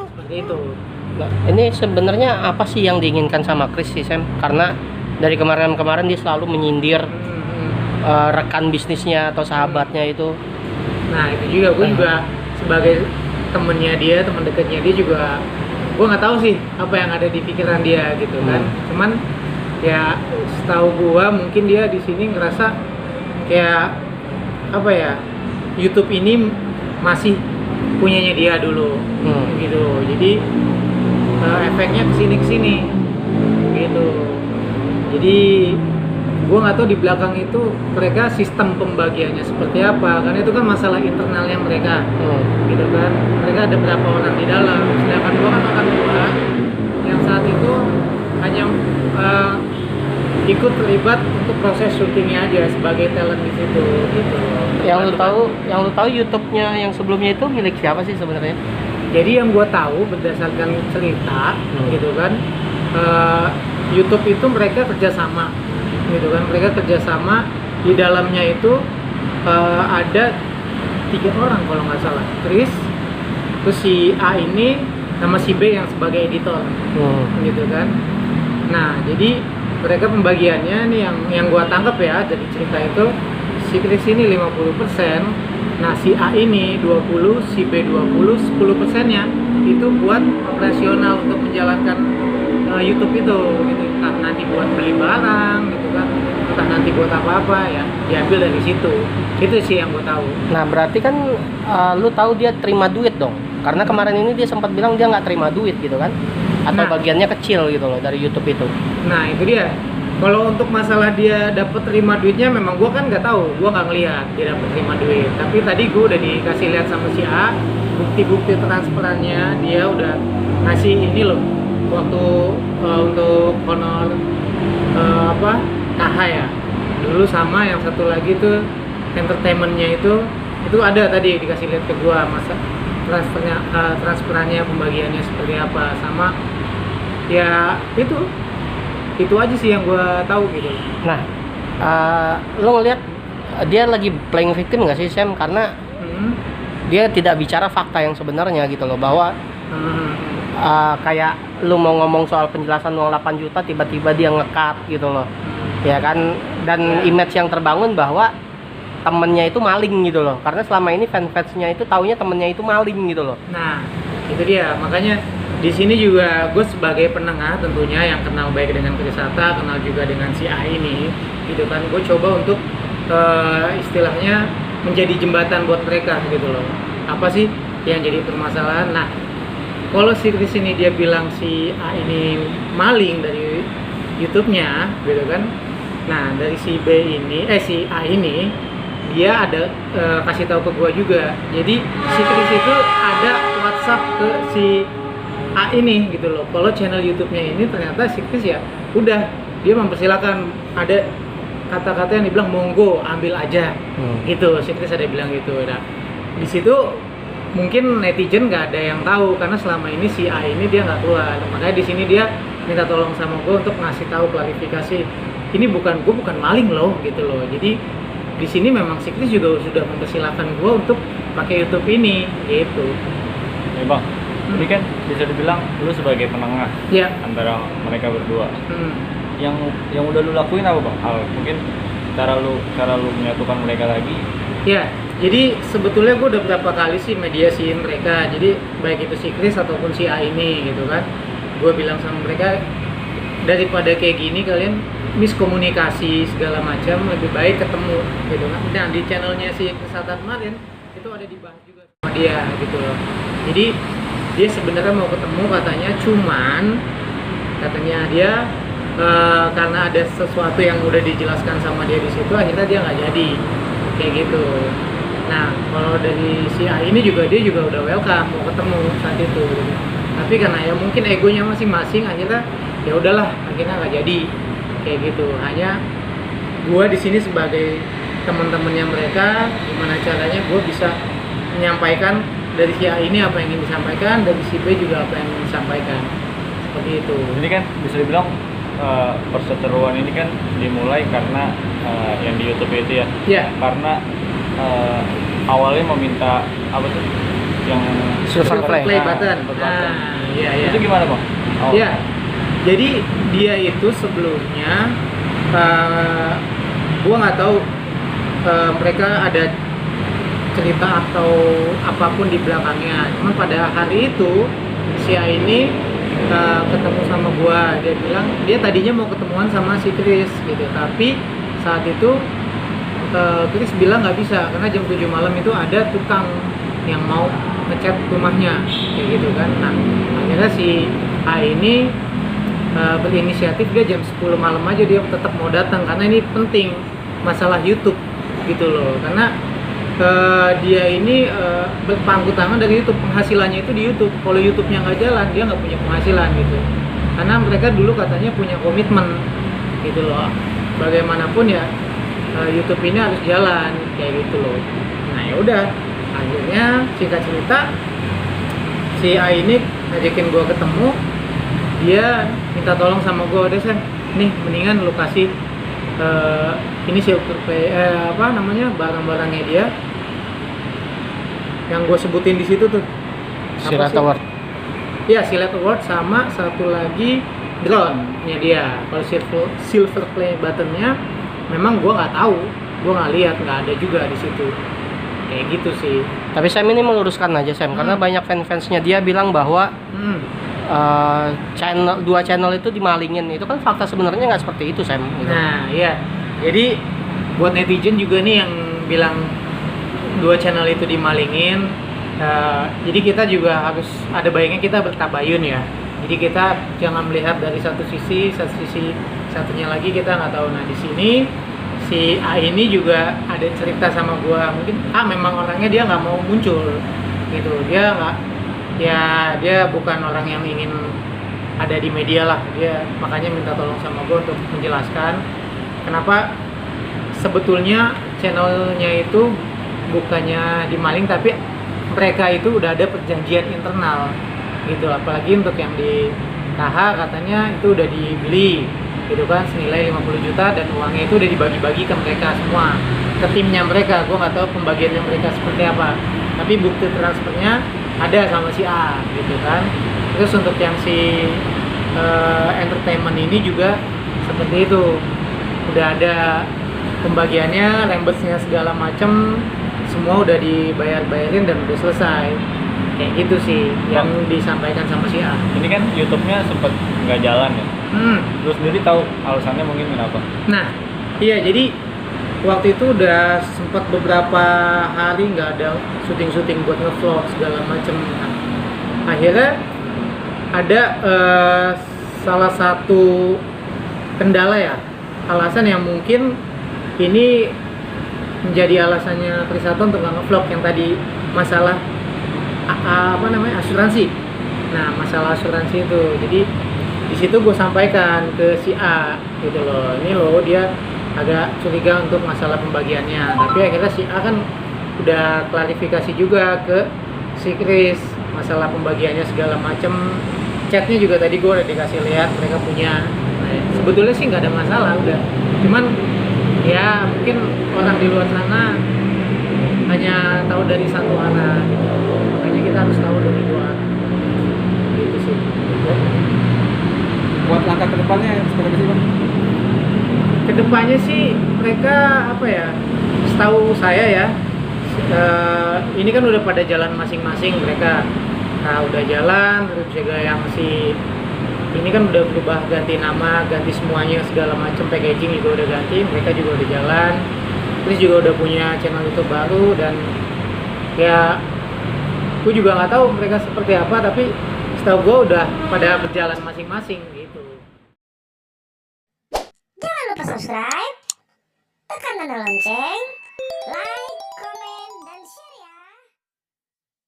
Seperti itu. Nah, ini sebenarnya apa sih yang diinginkan sama Chris sih, Sam? Karena dari kemarin-kemarin dia selalu menyindir rekan bisnisnya atau sahabatnya itu. Nah itu juga gue juga sebagai temennya dia, teman dekatnya dia juga, gue nggak tahu sih apa yang ada di pikiran dia gitu kan. Cuman ya setahu gue mungkin dia di sini ngerasa kayak apa ya, YouTube ini masih punyanya dia dulu gitu. Jadi efeknya kesini gitu. Jadi gue nggak tahu di belakang itu mereka sistem pembagiannya seperti apa, karena itu kan masalah internalnya mereka gitu kan. Mereka ada berapa orang di dalam, sedangkan gue kan orang tua yang saat itu hanya ikut terlibat untuk proses syutingnya aja sebagai talent di situ gitu. Yang lu tahu YouTube-nya yang sebelumnya itu milik siapa sih sebenarnya? Jadi yang gue tahu berdasarkan cerita gitu kan, YouTube itu mereka kerjasama gitu kan. Mereka kerjasama, di dalamnya itu ada 3 orang kalau nggak salah, Chris, terus si A ini sama si B yang sebagai editor gitu kan. Nah jadi mereka pembagiannya nih yang gua tangkap ya dari cerita itu, si Chris ini 50%, nah si A ini 20, si B 20, 10%-nya itu buat operasional untuk menjalankan YouTube itu gitu. Entah nanti buat beli barang gitu kan, entah nanti buat apa-apa ya, diambil dari situ. Itu sih yang gua tahu. Nah berarti kan lu tahu dia terima duit dong, karena kemarin ini dia sempat bilang dia nggak terima duit gitu kan, atau bagiannya kecil gitu loh dari YouTube itu. Nah itu dia. Kalau untuk masalah dia dapat terima duitnya, memang gua kan nggak tahu, gua nggak ngelihat dia dapat terima duit. Tapi tadi gua udah dikasih lihat sama si A bukti-bukti transferannya, dia udah ngasih ini loh, waktu untuk honor KH ya dulu, sama yang satu lagi tuh entertainmentnya itu ada tadi dikasih lihat ke gua, masa transferannya pembagiannya seperti apa, sama ya itu aja sih yang gua tahu gitu. Nah lo ngelihat dia lagi playing victim nggak sih, Sam? Karena dia tidak bicara fakta yang sebenarnya gitu loh, bahwa kayak lu mau ngomong soal penjelasan uang 8 juta tiba-tiba dia nge-cut gitu loh ya kan, dan image yang terbangun bahwa temennya itu maling gitu loh, karena selama ini fansnya itu taunya temennya itu maling gitu loh. Nah itu dia, makanya di sini juga gue sebagai penengah tentunya yang kenal baik dengan Chris Hatta, kenal juga dengan si A ini gitu kan, gue coba untuk istilahnya menjadi jembatan buat mereka gitu loh. Apa sih yang jadi permasalahan? Nah kalau si Chris ini dia bilang si A ini maling dari YouTube-nya gitu kan. Nah dari si B ini si A ini dia ada kasih tahu ke gua juga. Jadi si Chris itu ada WhatsApp ke si A ini gitu loh. Kalau channel YouTube-nya ini ternyata si Chris ya udah dia mempersilahkan, ada kata-kata yang dibilang monggo ambil aja gitu. Si Chris ada bilang gitu. Nah di situ mungkin netizen nggak ada yang tahu, karena selama ini si A ini dia nggak keluar. Makanya di sini dia minta tolong sama gue untuk ngasih tahu klarifikasi, ini gue bukan maling loh gitu loh. Jadi di sini memang si Chris juga sudah mempersilahkan gue untuk pakai YouTube ini gitu. Ya bang, ini kan bisa dibilang lu sebagai penengah antara mereka berdua. Yang udah lu lakuin apa bang? Mungkin cara lu menyatukan mereka lagi. Ya, jadi sebetulnya gue udah berapa kali sih mediasiin mereka. Jadi baik itu si Chris ataupun si A ini gitu kan, gue bilang sama mereka, daripada kayak gini kalian miskomunikasi segala macam, lebih baik ketemu gitu kan. Nah di channelnya si Chris Hatta kemarin itu ada dibahas juga sama dia gitu loh. Jadi dia sebenarnya mau ketemu katanya, cuman katanya dia karena ada sesuatu yang udah dijelaskan sama dia di situ, akhirnya dia nggak jadi kayak gitu. Nah kalau dari si A ini juga dia juga udah welcome mau ketemu saat itu gitu. Tapi karena ya mungkin egonya masing-masing, akhirnya ya udahlah, akhirnya nggak jadi kayak gitu. Hanya gue di sini sebagai teman-temannya mereka, gimana caranya gue bisa menyampaikan dari si A ini apa yang ingin disampaikan, dari si B juga apa yang ingin disampaikan, seperti itu. Ini kan bisa dibilang perseteruan ini kan dimulai karena yang di YouTube itu ya. Iya. Karena awalnya meminta apa tuh yang Silver play. button. Iya. Itu gimana bang? Iya. Jadi dia itu sebelumnya gua nggak tahu mereka ada cerita atau apapun di belakangnya. Cuman pada hari itu si A ini ketemu sama gua, dia bilang dia tadinya mau ketemuan sama si Chris gitu, tapi saat itu Chris bilang nggak bisa karena jam 7 malam itu ada tukang yang mau ngecat rumahnya kayak gitu kan. Nah akhirnya si A ini berinisiatif, dia jam 10 malam aja dia tetap mau datang karena ini penting masalah YouTube gitu loh, karena dia ini berpangku tangan dari YouTube, penghasilannya itu di YouTube. Kalau YouTube-nya nggak jalan, dia nggak punya penghasilan gitu. Karena mereka dulu katanya punya komitmen gitu loh. Bagaimanapun ya YouTube ini harus jalan kayak gitu loh. Nah ya udah, akhirnya singkat cerita si A ini ngajakin gue ketemu. Dia minta tolong sama gue, udah Sam, nih mendingan lu kasih ini silver play barang-barangnya dia yang gue sebutin di situ tuh. Silat Award. Iya, Silat Award sama satu lagi drone-nya dia. Kalau silver play button-nya memang gue nggak tahu, gue nggak lihat, nggak ada juga di situ. Kayak gitu sih. Tapi Sam ini meluruskan aja Sam, karena banyak fans-fansnya dia bilang bahwa dua channel itu dimalingin. Itu kan fakta sebenarnya nggak seperti itu Sam gitu. Nah iya, jadi buat netizen juga nih yang bilang dua channel itu dimalingin, jadi kita juga harus ada baiknya kita bertabayun ya. Jadi kita jangan melihat dari satu sisi satunya lagi kita nggak tahu. Nah di sini si A ini juga ada cerita sama gua, mungkin memang orangnya dia nggak mau muncul gitu, dia nggak, ya dia bukan orang yang ingin ada di media lah, dia makanya minta tolong sama gua untuk menjelaskan kenapa sebetulnya channelnya itu bukannya dimaling, tapi mereka itu udah ada perjanjian internal gitu. Apalagi untuk yang di KH katanya itu udah dibeli gitu kan senilai 50 juta dan uangnya itu udah dibagi-bagi ke mereka semua, ke timnya mereka. Gue nggak tahu pembagiannya mereka seperti apa, tapi bukti transfernya ada sama si A gitu kan. Terus untuk yang si entertainment ini juga seperti itu, udah ada pembagiannya, reimbursenya segala macem, semua udah dibayarin dan udah selesai kayak gitu sih yang disampaikan sama si A. Ini kan YouTube-nya sempet nggak jalan ya. Lu sendiri tahu alasannya mungkin kenapa? Nah iya, jadi waktu itu udah sempat beberapa hari nggak ada syuting buat ngevlog segala macem. Nah, akhirnya ada salah satu kendala ya, alasan yang mungkin ini menjadi alasannya Trisato untuk nggak ngevlog, yang tadi masalah asuransi. Nah masalah asuransi itu, jadi di situ gue sampaikan ke si A gitu loh, ini loh dia agak curiga untuk masalah pembagiannya. Tapi akhirnya si A kan udah klarifikasi juga ke si Chris masalah pembagiannya segala macem. Chatnya juga tadi gue udah dikasih lihat, mereka punya. Nah, sebetulnya sih nggak ada masalah udah, cuman ya mungkin orang di luar sana hanya tahu dari satu arah gitu. Makanya kita harus tahu dari dua arah gitu sih. Buat langkah kedepannya seperti apa sih Bang? Kedepannya sih mereka apa ya, setahu saya ya, ini kan udah pada jalan masing-masing mereka. Nah udah jalan, terus juga yang si ini kan udah berubah, ganti nama, ganti semuanya segala macam, packaging juga udah ganti, mereka juga udah jalan. Terus juga udah punya channel YouTube baru, dan ya gue juga nggak tahu mereka seperti apa, tapi setahu gue udah pada berjalan masing-masing gitu. Jangan lupa subscribe, tekan tanda lonceng, like.